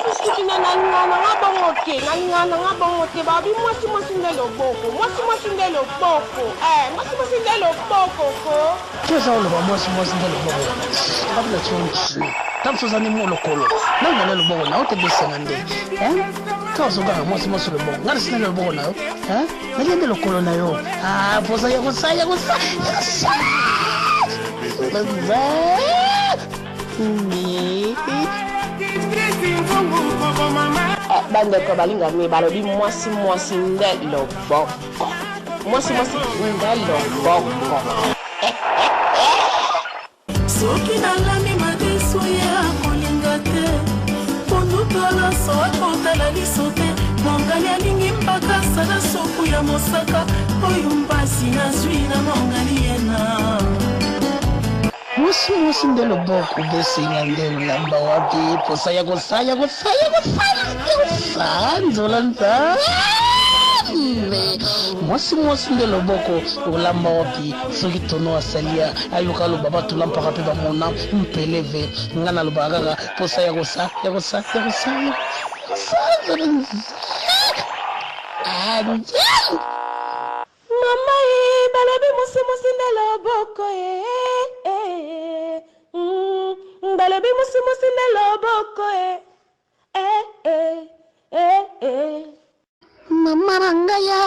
biscuit na nangana ngabongote babi mwasi ndelo boko mwasi ndelo boko mwasi ndelo boko ko kesa lo mwasi ndelo boko kabla chonchi tamsoza ni mo lokolo nanga le boko na ote besenga nde kazo ga mwasi lo boko ngani sina le boko na yo nalende lokolo na yo poza ya kusaya bandeko balinga mi balobi mwasi ndelo boko mwasi ndelo boko soki nalami madeso ya kolinga te ponukala soa kontala liso te mongali alingi mpaka sala soku ya mosaka oyo mpasi nazwi na mongali yena mwasi ndelo boko besinga ndelo lamba wapi posa ya kusaya nzolanza mwasi ndelo boko olamba wapi soki tono asalia ayoka loba batulampaka mpe bamona mpeleve nga na loba kaka posa ya kosa mama balobi mwasi ndelo boko balobi mwasi ndelo boko mama rangaya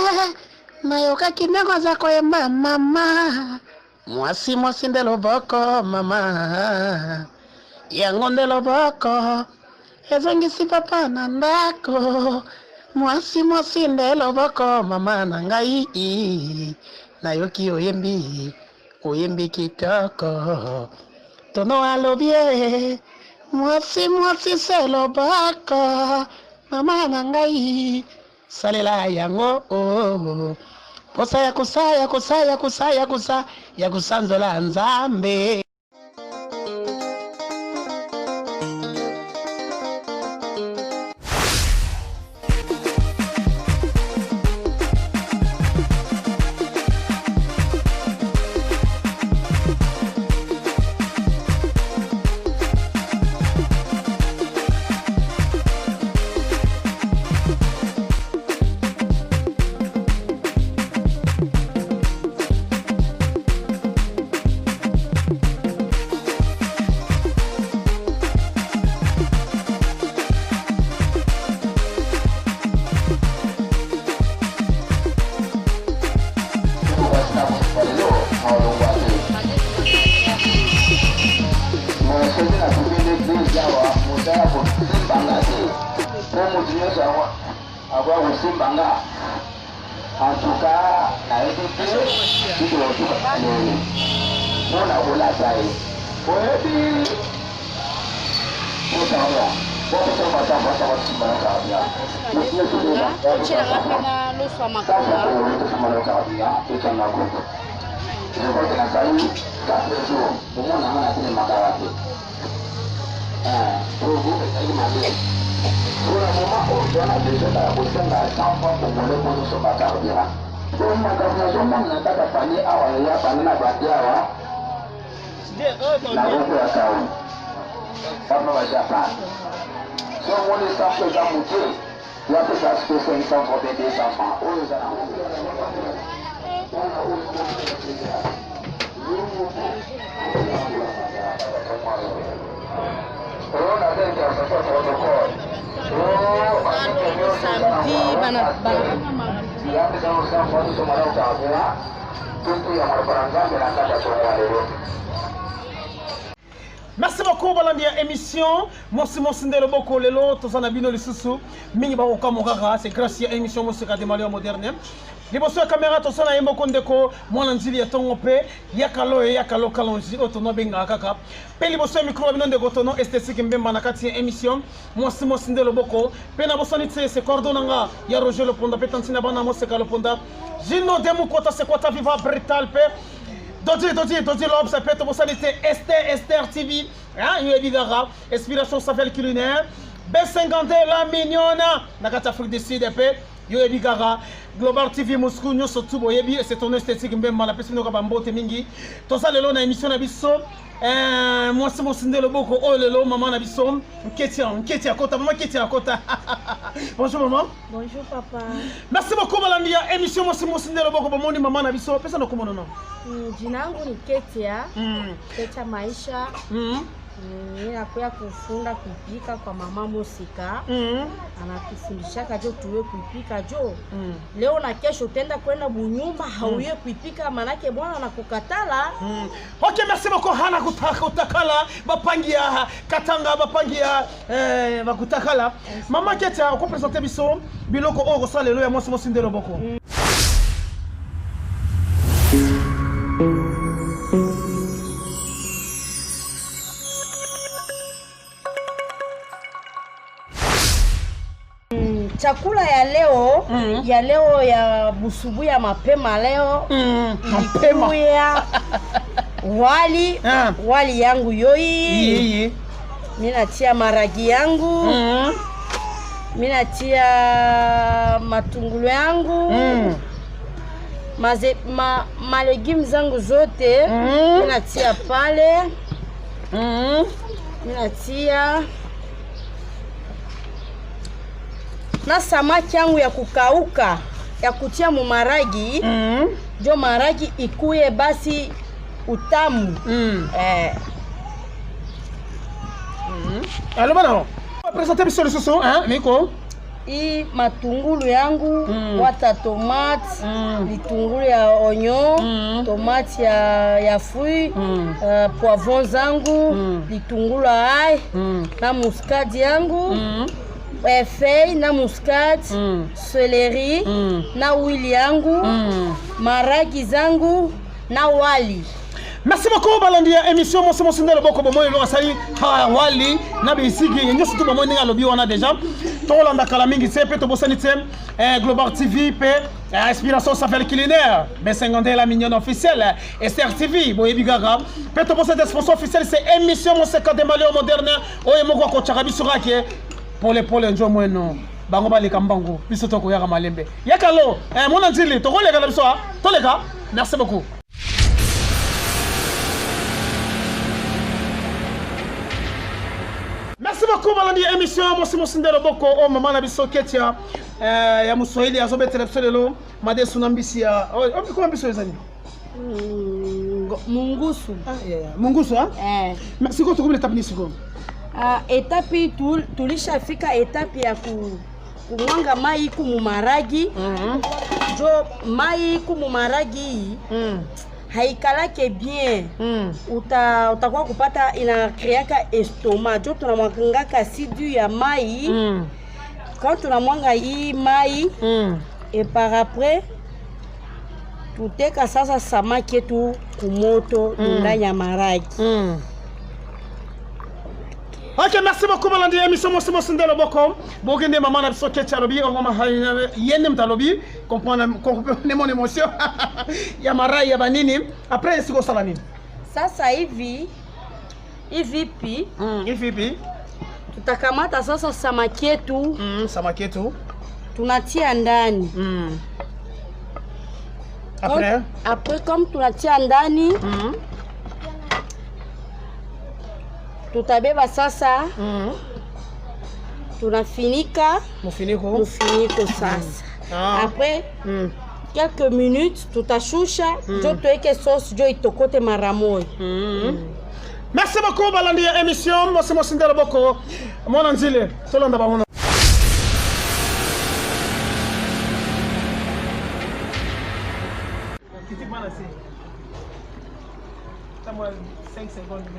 nayoka kineko za koyemba mama mwasi ndelo boko mama yango ndelo boko ezongisi papa na ndako mwasi ndelo boko mama na ngai nayoki oyembi kitoko tono alobie mwasi selo boko mama na ngai salela yango posa ya kusanzola nzambe en tout cas, na edité, tu dois tout faire. On a volé ça. Et puis, on s'en va. Bon, on va s'en va, ça va se faire un cardiaque. Aussi, on se va. On se va. Ça, c'est un groupe. Je crois que la salle, 4 jours, au moins, on a fait le macarate. Pour vous, il m'a dit. Pour le moment, on a besoin de 100 fois pour voler pour nous sur ma carrière. Pour ma carrière, on a pas parlé à la famille à Badia. La route à Kao. Ça ne va jamais. Si on est sans que j'en moutier, il y a que ça se fait 500 pour des enfants. On les a. On a fait un protocole. Samedi bana merci beaucoup balandia émission Mwasi ndelo boko lelo tozana bino lisusu mingi ba okamokaka c'est grâce à émission Mosika de Malio moderne liboso ya caméra tosana yembo kondeko mwana nzili ya tongo pe yakalo kalonji otono benga kaka pe liboso ya micro bino ndeko tono esthétique mbemba na kati ya émission Mwasi ndelo boko pe na bosani tse se cordonanga ya Roger Loponda pe tantina bana Mosika Loponda Gino demu kota se kota viva brutal pe Dodi l'homme s'appelle Tomosanité Esther TV, hein, Yuebigara, Inspiration Safel culinaire, B50 la mignonne, Nakata Afrique du Sud, Yuebigara, Global TV Moscou, Nyo Sotubo Yebi, c'est ton esthétique, même la personne qui a Temingi, tout ça, le long de l'émission Nabiso, moi c'est mon sindelo boko oh lelo maman na biso nketi ya kota maman keti ya kota. Bonjour maman. Bonjour papa. Merci beaucoup Malandia émission moi c'est mon sindelo boko bomoni maman na biso pesa na komono no. Jina langu ni Ketia. Ketia Maisha. Ninakuya kufunda kupika kwa mama Musika. Anatufundisha jo tuwe kupika jo. Leo na kesho tenda kwenda bunyumba hauye kupika manake bwana anakukatala. OK, merci beaucoup hana kutakala bapangia katanga bapangia bakutakala. Mama Ketia ko présenter biso biloko oro sala lelo ya moi mo sindelo boko. Chakula ya leo ya busubu ya mapema leo mapema ya wali yangu yoi mina tia maragi yangu mina tia matungulu yangu legumes zangu zote mina tia pale mina tia na samaki yangu ya kukauka ya kutia mu maragi jo maragi ikuye basi utamu Allô bana présenter biso lisoso miko i matungulu yangu wata tomate litungulu ya oignon tomate ya fruit poivron zangu litungulu ai na muscade yangu feuille na muscade celery na wili yangu maragi zangu na wali. Merci beaucoup Balandia émission mo c'est mon sindelo boko bomoy lo asali wali na bisigi nyo surtout bomoy ninga lobi wana déjà to landa kala mingi sepe to bosani tem Global TV pe inspiration s'appelle culinaire B50 la mignonne officielle Esther TV boyebi gaga pe to bosani sponsor officiel c'est émission mo c'est de malio moderne oye moko ko chakabi surake pole njo mweno bango baleka mbango biso to ko yaka malembe yakalo mona nzili to ko leka la biso to leka. Merci beaucoup. Merci beaucoup Balandia émission moi c'est mon sindelo boko o mama na biso Ketia ya muswahili azobetela biso lelo made sunambisi ya ko ambiso ezani mungusu mungusu merci ko tukubile tapini siko etape tulishafika etape ya kumwanga mai kumumaragi jo mai kumumaragi haikalake bien utakuwa kupata inakreaka estomac jo tunamwangaka asidu ya mai quand tunamwanga hii mai et par après tuteka sasa samaki yetu kumoto ndani ya maragi. OK, merci beaucoup Balandia émission mo c'est mon sindelo boko bogende mama na biso Ketia lobi on ma yene mtalobi comprendre mon émotion ya marai ya banini après siko sala nini sasa hivi pi tutakamata sasa samaki yetu tunatia ndani après comme tunatia ndani tutabeba sasa tunafinika mufiniko sasa après quelques minutes tutashusha jo tuweke sauce jo itokote mara moja. Merci beaucoup Balandia émission moi c'est mon sindelo boko mona nzile tolanda bango kiti bana si tamwa 5 secondes.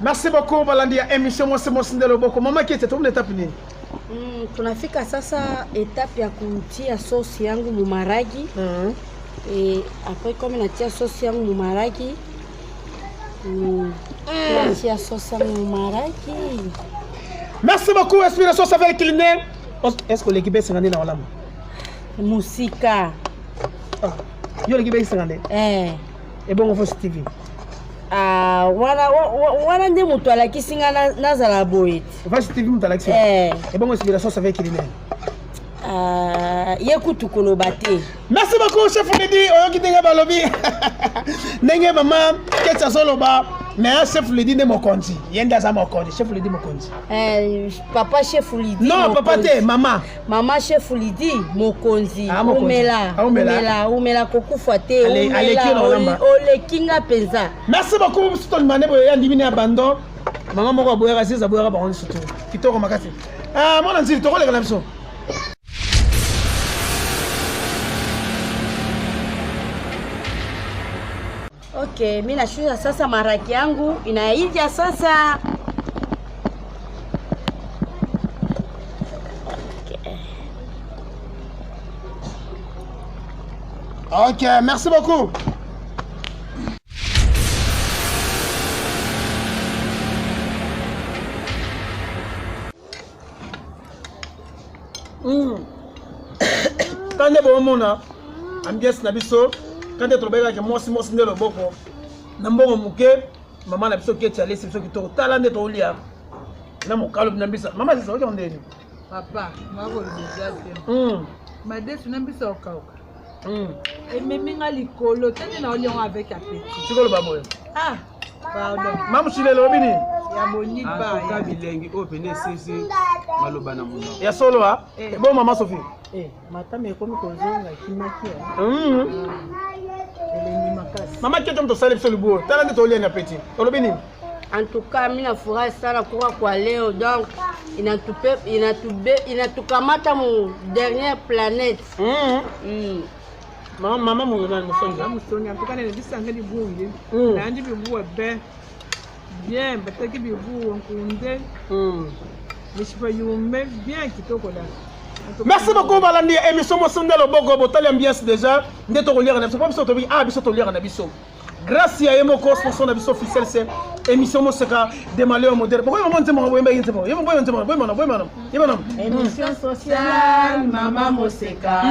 Merci beaucoup Balandia émission moi c'est mon sindelo boko mama Ketia tu étape nini tunafika sasa etape ya kutia sauce yangu mu maragi et après comme natia sauce yangu mu maragi natia sauce yangu mu maragi. Merci beaucoup inspiration ça fait culinaire est-ce que l'équipe est sangane na wala musika yo l'équipe est sangane et bon on fait TV wana nde mutu alakisinga nazala boye Vache TV mutu alakisi et bon inspiration ça fait culinaire Yekutu kolobate. Merci beaucoup, chef Lady. Oyoki denga balobi. Nenge maman, ketsa soloba. Mais chef Lady ne mokonzi. Yenda za mokonzi. Chef Lady mokonzi. Papa chef Lady. Non, papa te, maman. Maman chef Lady mokonzi. Umela kokufa te. Ole kinga penza. Merci beaucoup, Ston Mané boya ndimine abandon. Maman moko boya rasiza boya ba on surtout. Kitoko makasi. Mwana nzili toko le kana biso. Okay, mimi nashusha sasa maraki yangu inaija sasa. Ok, merci beaucoup. Quand on est bon, on a ambiance nabiso. Quand tu travailles avec moi, si moi, c'est le boko. Nambo muke, maman na biso keti alesi biso kitoko. Tala nde to lia. Na mo kalo nambisa. Maman c'est ça on dit. Papa, ma ko bizate. Madesu nambisa okauka. Et meminga likolo, tani na olion avec appétit. Sikolo baboyo. Ah, pardon. Mamu chile lobini. Ya moni ba. Ka bilengi opene sisi maloba na muno. Ya solo ha. Bon maman Sophie. Matame ekomi kozonga kimaki. Maman qui est comme ça, le bout. T'as l'air de tolérer un appétit. En tout cas, mina fura sana kwa leo donc inatukamata mu dernière planète. Maman mongona musonga. Musonga en tout cas ne bisanga di bungi. Nandi bibu be. Bien, bataki bibu onkunde. Mishipa yume bien kitoko là. Merci beaucoup Valandi. Émission Mosonga le Bogo Botali ambiance déjà. Nde to lire na biso. Pas biso to bi biso to lire na biso. Grâce à Yemoko sponsor na biso officiel c'est émission Moseka des malheurs modernes. Pourquoi maman ntemo boyemba yintemo? Yemo boyentemo, boyemano. Émission sociale Maman Moseka.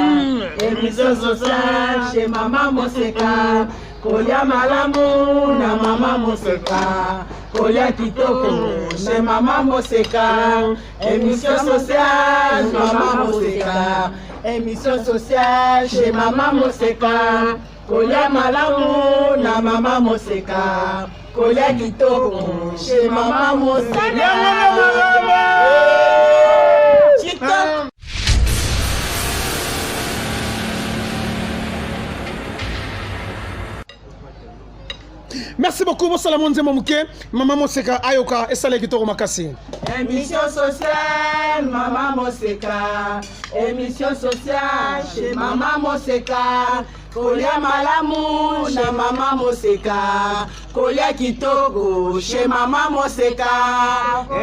Émission sociale chez Maman Moseka. Kolia malamu na Maman Moseka. Kolia kitoko chez Maman Moseka. Émission sociale Maman Moseka. Émission sociale chez Maman Moseka. Kolia malamu na Maman Moseka. Kolia kitoko chez Maman Moseka. Merci beaucoup, bonsoir Mouke, Maman Moseka, Ayoka, et Salé Kitoko Makasi. Émission sociale, Maman Moseka. Émission sociale chez Maman Moseka. Kolia malamu na Maman Moseka. Kolia kitoko chez Maman Moseka.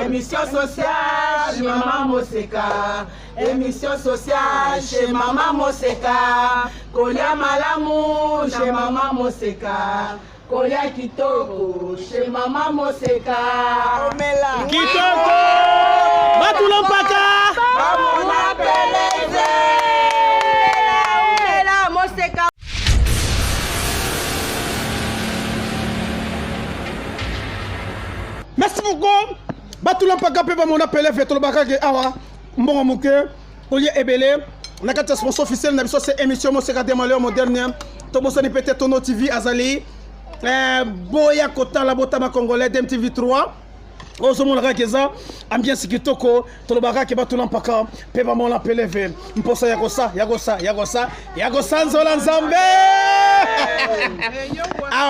Émission sociale chez Maman Moseka. Émission sociale chez Maman Moseka. Kolia malamu chez Maman Moseka. Kolia kitoko chez Maman Moseka. Omela Kitoko Batulampaka Bamona Peleze. Omela Moseka. Merci beaucoup. Batulampaka pe Bamona Peleze Tolobaka ke awa mbongo muke Kolia Ebele. Nakata sponsor officiel na biso c'est émission Moseka des malheurs modernes. Tobosani peut-être Tono TV Azali. Boya Kotala Botama Congolais DMTV3 Ozomona Keza ambiance kitoko tolobaka ke batulampaka pe ba mona peleve mposa yagosa nzola nzambe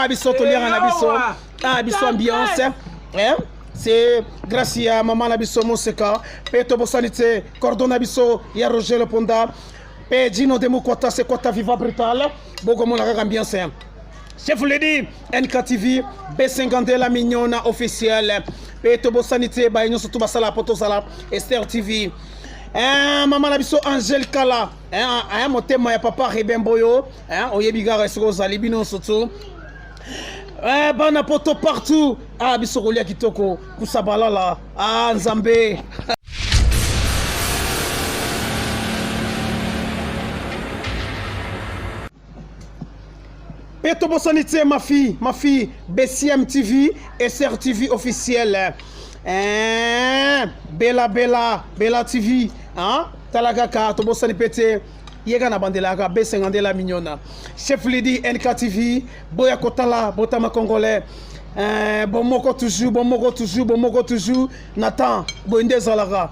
biso tolianga na biso biso ambiance c'est grâce à maman na biso Moseka pe to bosanité cordon na biso ya Roger Le Ponda pe Dino Demo Kota c'est Kota Viva Brutal boko mona ambiance. Chef Lady, NKTV, B50 la mignonne officielle. Petobo Sanité, Baïno Sotuba Sala, Potosala, Esther TV. Maman Labiso Angel Kala. Mon thème, papa Reben Boyo. Oyebiga Resrosa, Libino Soto. Bana Poto partout. Biso Rolia Kitoko, Kusabalala. Nzambe. Peto Bossanité, ma fille, BCM TV, SR TV officiel. Bella TV, talakaka to bosani pete yega na bandela ka B50 la mignona chef Lady NKTV boya kotala botama congolais bon moko toujours Nathan bonde zalaga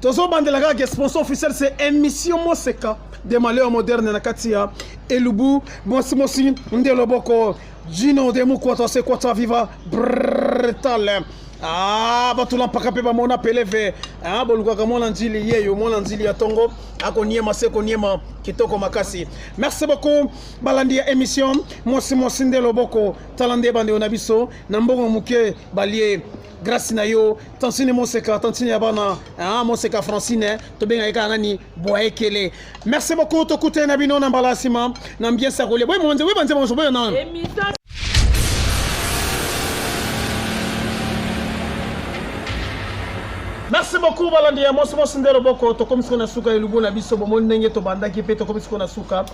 tozo bandela ka sponsor officiel c'est émission Moseka de malheurs modernes na katia elubu mosi ndelo boko Gino de Mukwata se kwata viva brtal batula mpaka pe ba mona peleve boluka ka mona nzili yeyo mona nzili ya tongo akoniema se koniema kitoko makasi. Merci beaucoup balandi ya émission mosi ndelo boko talande bande onabiso na mbongo muke balie grâce na yo tansine Moseka tantine ya bana Moseka Francine to benga eka nani boekele. Merci beaucoup to kuté na bino na balasima na bien sakole boy monze we banze bonso boy na Merci beaucoup balandi ya mosi ndelo boko to komisiko na suka elubu na biso bomo ndenge to bandaki pe to komisiko na suka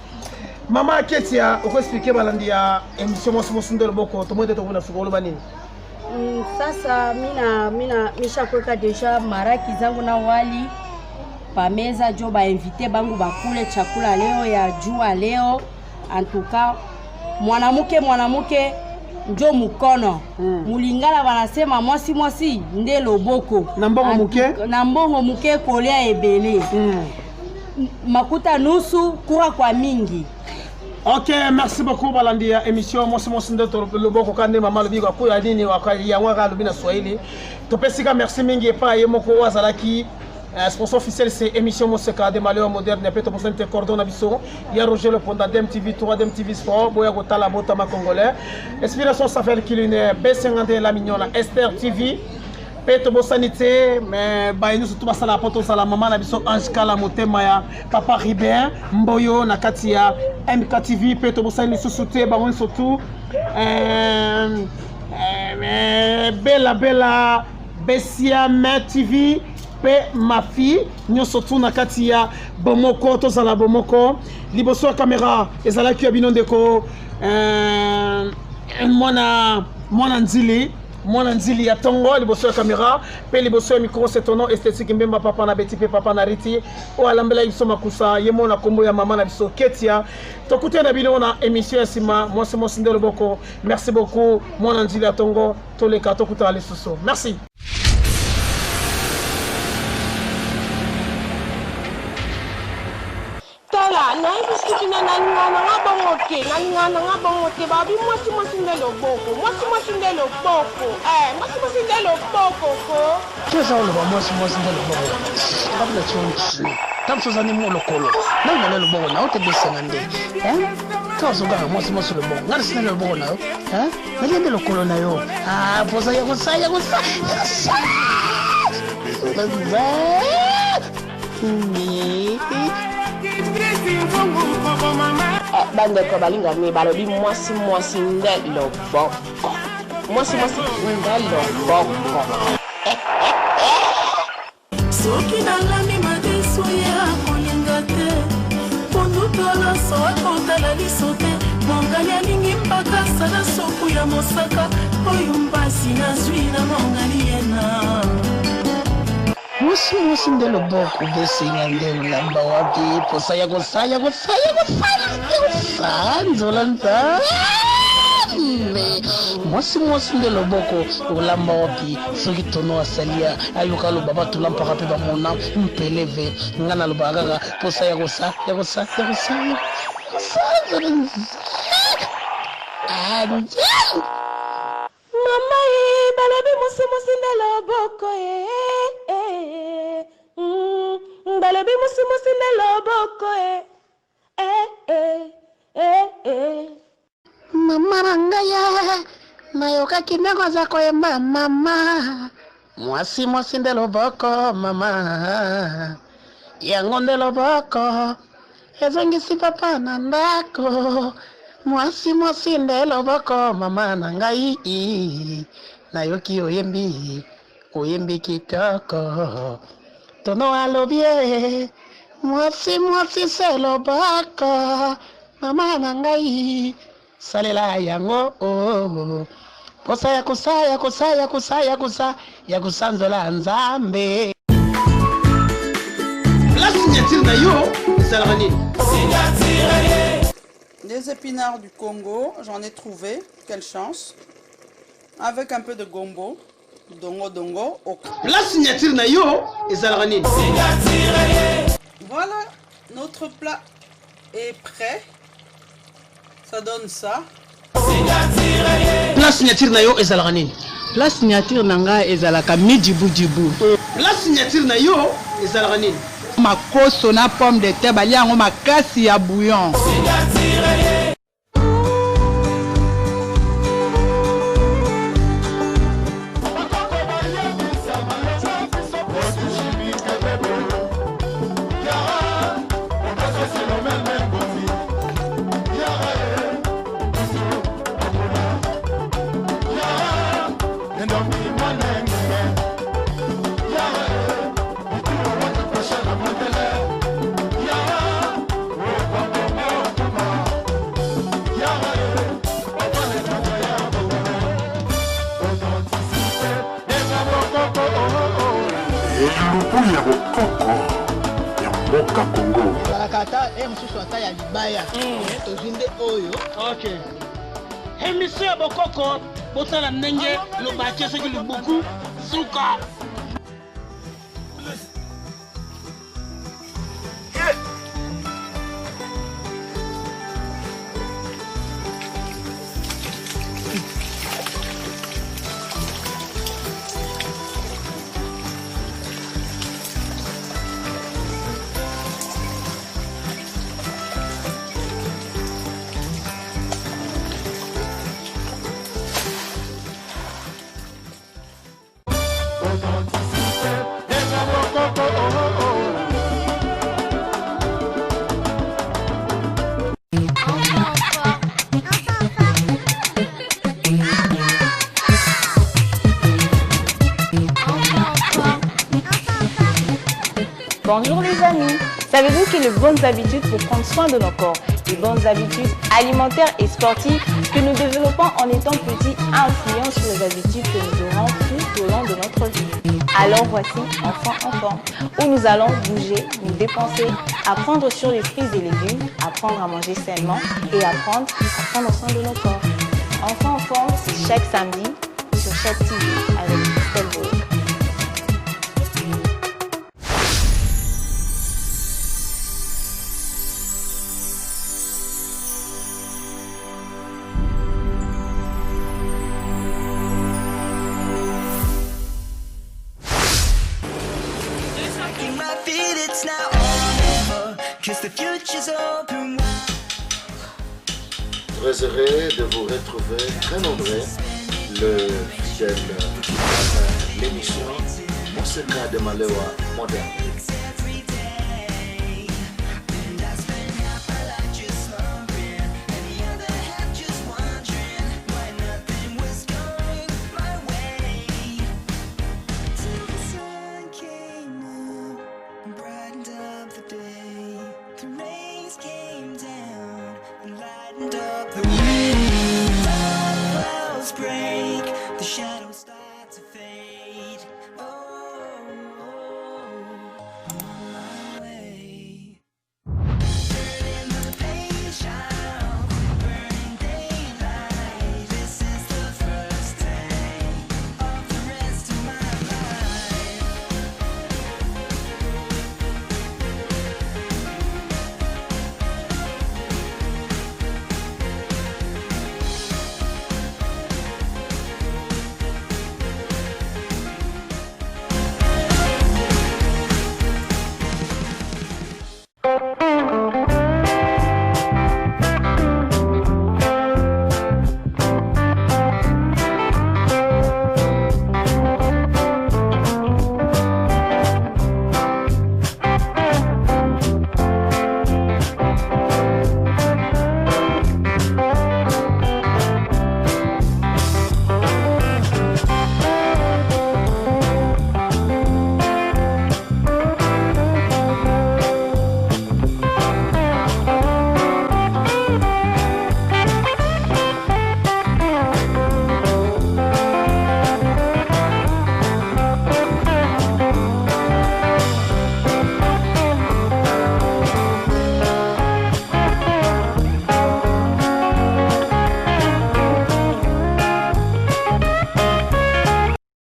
mama Ketia uko expliquer balandi ya émission mosi ndelo boko to mwende to kuna suka oloba nini. Sasa mina mishakweka deja maraki zangu na wali pameza jo ba invité bangu bakule chakula leo ya jua leo antuka mwanamuke njo mukono mulingala wanasema mwasi nde loboko na mbongo muke kolia ebele makuta nusu kura kwa mingi. Ok, merci beaucoup balandi ya émission mosi ndeto loboko kande mama lobi kwa kuya nini wakali ya waka lobi na Swahili topesika merci mingi pa yemoko wazalaki sponsor officiel c'est émission Moseka de malheurs modernes peto pour sente cordon abiso ya Roger le Ponda DMTV 3 TV Sport boya gotala botama congolais inspiration Safel culinaire B50 la mignona Esther TV peto bosanité mais bayinu surtout basala poto sala mama na biso Ange Kala motema ya Papa Ribert Mboyo na kati ya MKTV peto bosani susute bangon surtout bella Bessia TV pe ma fille nyoso tuna kati ya bomoko to sala bomoko liboso caméra ezala ki abino ndeko mwana nzili ya tongo liboso caméra pe liboso micro c'est ton nom esthétique mbemba papa na beti pe papa na riti o alambela biso makusa yemo na kombo ya mama na biso Ketia tokute na bino na émission sima mosi ndelo boko. Merci beaucoup mwana nzili ya tongo toleka tokuta lisusu. Merci. Na ibiskiti na nalingana nga bongote babi mwasi ndelo boko mwasi ndelo boko ko kesa oloba mwasi ndelo boko kabla chonchi tamsoza ni molokolo nanga lelo boko na ote besanga nde kazoga mwasi lo boko ngari sina lelo boko nayo naliende lokolo nayo poza ya kusaya bandeko balingani balobi mwasi ndelo boko mwasi ndelo boko soki nalami madeso ya kolinga te pondutola soakotala liso te mongali alingi mpaka sala soku ya mosaka oyo mpasi nazwi na mongali yena mwasi ndelo boko besinga ndelo lamba wapi posa ya kusaya nzola nza mwasi ndelo boko ulamba wapi soki tono asalia ayoka loba batula mpaka pe bamona mpeleve ngana loba kaka posa ya kusa mama balobi mwasi ndelo boko balobi mwasi ndelo boko mama rangaya nayoka kinako zako ye mama mwasi ndelo boko mama yango ndelo boko ezongisi papa na ndako mwasi ndelo boko mama na ngai nayoki oyembi kitoko tono alobie mwasi selo boko mama na ngai salela yango posa ya kusanzola nzambe na yo ezalaka nini? Des épinards du Congo, j'en ai trouvé, quelle chance. Avec un peu de gombo, dongo. La signature na yo ezalaka nini? Voilà, notre plat est prêt. Ça donne ça. La signature na yo ezalaka nini? La signature nanga ezalaka mijibu. La signature na yo ezalaka nini? Makoso na pomme de terre baliango makasi ya bouillon. ya bokoko ya mboka Congo. Balakata mususu ata ya libaya. Tozinde oyo. Okay. Émission ya bokoko botala ndenge lobaki soki lubuku suka. Bonjour les amis, savez-vous que les bonnes habitudes pour prendre soin de nos corps, les bonnes habitudes alimentaires et sportives que nous développons en étant petits influencent sur les habitudes que nous aurons tout au long de notre vie. Alors voici Enfants en forme, où nous allons bouger, nous dépenser, apprendre sur les fruits et légumes, apprendre à manger sainement et apprendre à prendre soin de nos corps. Enfants en forme, c'est chaque samedi sur chaque TV avec Christelle Bourg. Très heureux de vous retrouver très nombreux, le fidèle l'émission Moseka de Malewa moderne. Break, the shadows start.